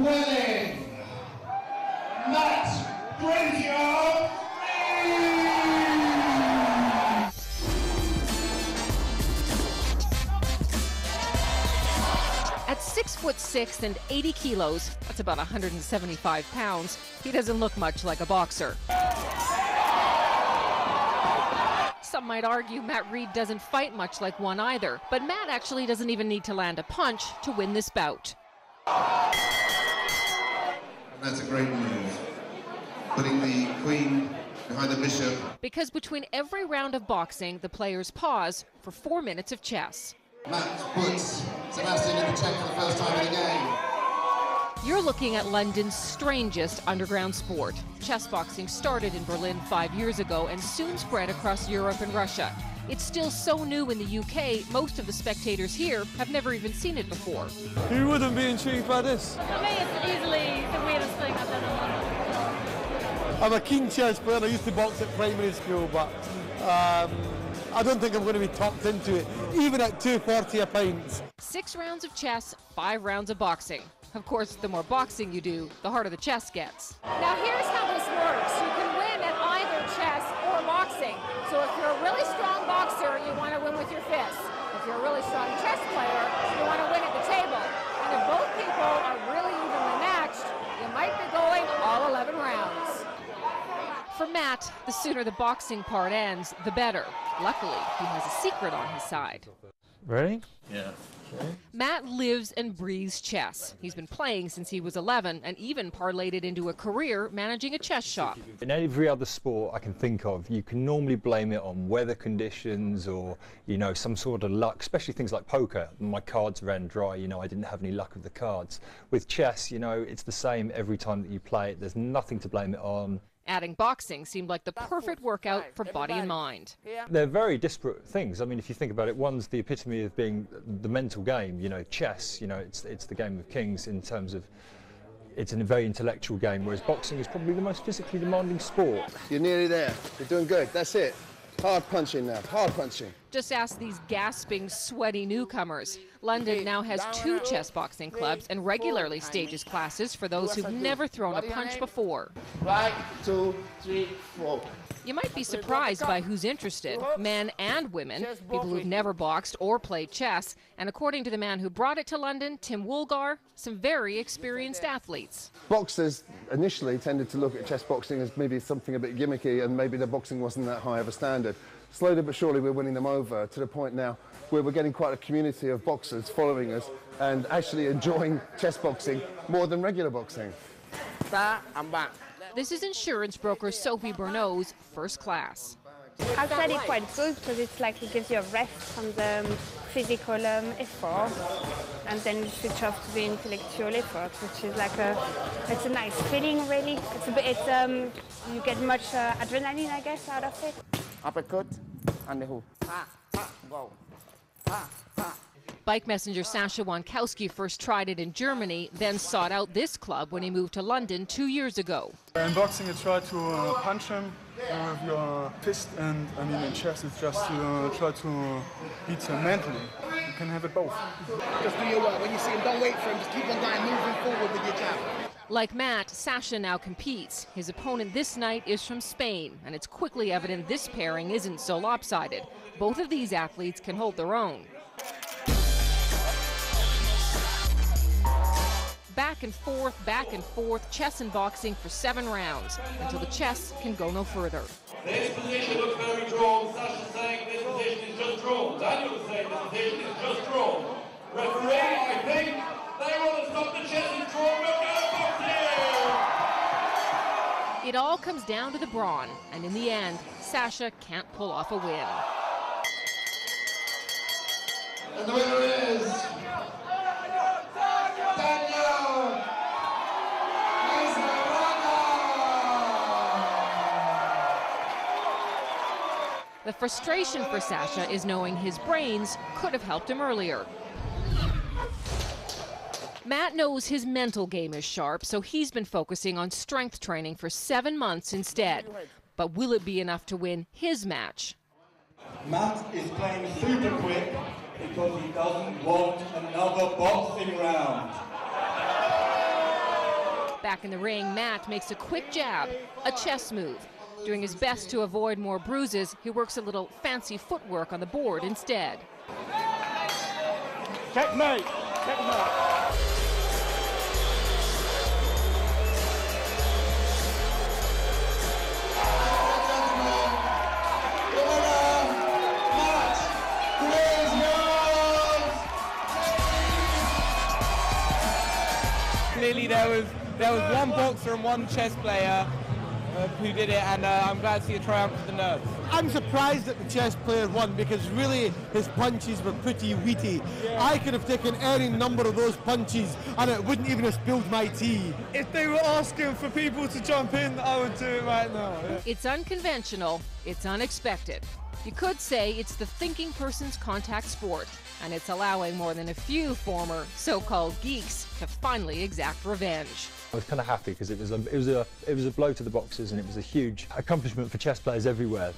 winning Matt Brazier. At 6'6" and 80 kilos, that's about 175 pounds, he doesn't look much like a boxer. Some might argue Matt Reed doesn't fight much like one either, but Matt actually doesn't even need to land a punch to win this bout. That's a great move, putting the queen behind the bishop. Because between every round of boxing, the players pause for 4 minutes of chess. Matt puts Sebastian in the check for the first time in the game. You're looking at London's strangest underground sport. Chess boxing started in Berlin 5 years ago and soon spread across Europe and Russia. It's still so new in the UK, most of the spectators here have never even seen it before. Who wouldn't be intrigued by this? For me, it's easily the weirdest thing I've done in London. I'm a keen chess player. I used to box at primary school, but I don't think I'm going to be topped into it, even at $2.40 a pint. 6 rounds of chess, 5 rounds of boxing. Of course, the more boxing you do, the harder the chess gets. Now here's how this works. You can win at either chess or boxing. So if you're a really strong boxer, you want to win with your fists. If you're a really strong chess player, you want to win at the table. And if both people are really evenly matched, you might be going all 11 rounds. For Matt, the sooner the boxing part ends, the better. Luckily, he has a secret on his side. Ready? Yeah. Matt lives and breathes chess. He's been playing since he was 11 and even parlayed it into a career managing a chess shop. In every other sport I can think of, you can normally blame it on weather conditions or, some sort of luck, especially things like poker. My cards ran dry, I didn't have any luck with the cards. With chess, it's the same every time that you play it. There's nothing to blame it on. Adding boxing seemed like the perfect workout for body and mind. They're very disparate things. I mean, if you think about it, one's the epitome of being the mental game. Chess, it's the game of kings in terms of it's a very intellectual game, whereas boxing is probably the most physically demanding sport. You're nearly there. You're doing good. That's it. Hard punching now. Hard punching. Just ask these gasping, sweaty newcomers. London now has 2 chess boxing clubs and regularly stages classes for those who've never thrown a punch before. 1, 2, 3, 4. You might be surprised by who's interested, men and women, people who've never boxed or played chess, and according to the man who brought it to London, Tim Woolgar, some very experienced athletes. Boxers initially tended to look at chess boxing as maybe something a bit gimmicky, and maybe the boxing wasn't that high of a standard. Slowly but surely we're winning them over to the point now where we're getting quite a community of boxers following us and actually enjoying chess boxing more than regular boxing. I'm back. This is insurance broker Sophie Burnow's First Class. I find it quite good because it's like it gives you a rest from the physical effort and then you switch off to the intellectual effort, which is like it's a nice feeling really. You get much adrenaline, I guess, out of it. Uppercut and the hook. Go. Bike messenger Sasha Wankowski first tried it in Germany, then sought out this club when he moved to London 2 years ago. In boxing, you try to punch him with your fist, and in chess, it's just to try to beat him mentally. You can have it both. Just do your work. When you see him, don't wait for him. Just keep on going, moving forward with your jab. Like Matt, Sasha now competes. His opponent this night is from Spain, and it's quickly evident this pairing isn't so lopsided. Both of these athletes can hold their own. Back and forth, chess and boxing for 7 rounds, until the chess can go no further. This position looks very drawn. Sasha's saying this position is just drawn. Daniel is saying this position is just drawn. Referee, I think they want to stop the chess and draw. We'll go boxing! It all comes down to the brawn, and in the end, Sasha can't pull off a win. And the winner is Daniel Izarraga. The frustration for Sasha is knowing his brains could have helped him earlier. Matt knows his mental game is sharp, so he's been focusing on strength training for 7 months instead. But will it be enough to win his match? Matt is playing super quick because he doesn't want another boxing round. Back in the ring, Matt makes a quick jab, a chess move. Doing his best to avoid more bruises, he works a little fancy footwork on the board instead. Checkmate! Checkmate! Clearly there was one boxer and one chess player who did it, and I'm glad to see a triumph for the nerds. I'm surprised that the chess player won because really his punches were pretty wheaty. Yeah. I could have taken any number of those punches and it wouldn't even have spilled my tea. If they were asking for people to jump in, I would do it right now. Yeah. It's unconventional, it's unexpected. You could say it's the thinking person's contact sport, and it's allowing more than a few former so-called geeks to finally exact revenge. I was kind of happy because it was a blow to the boxers and it was a huge accomplishment for chess players everywhere.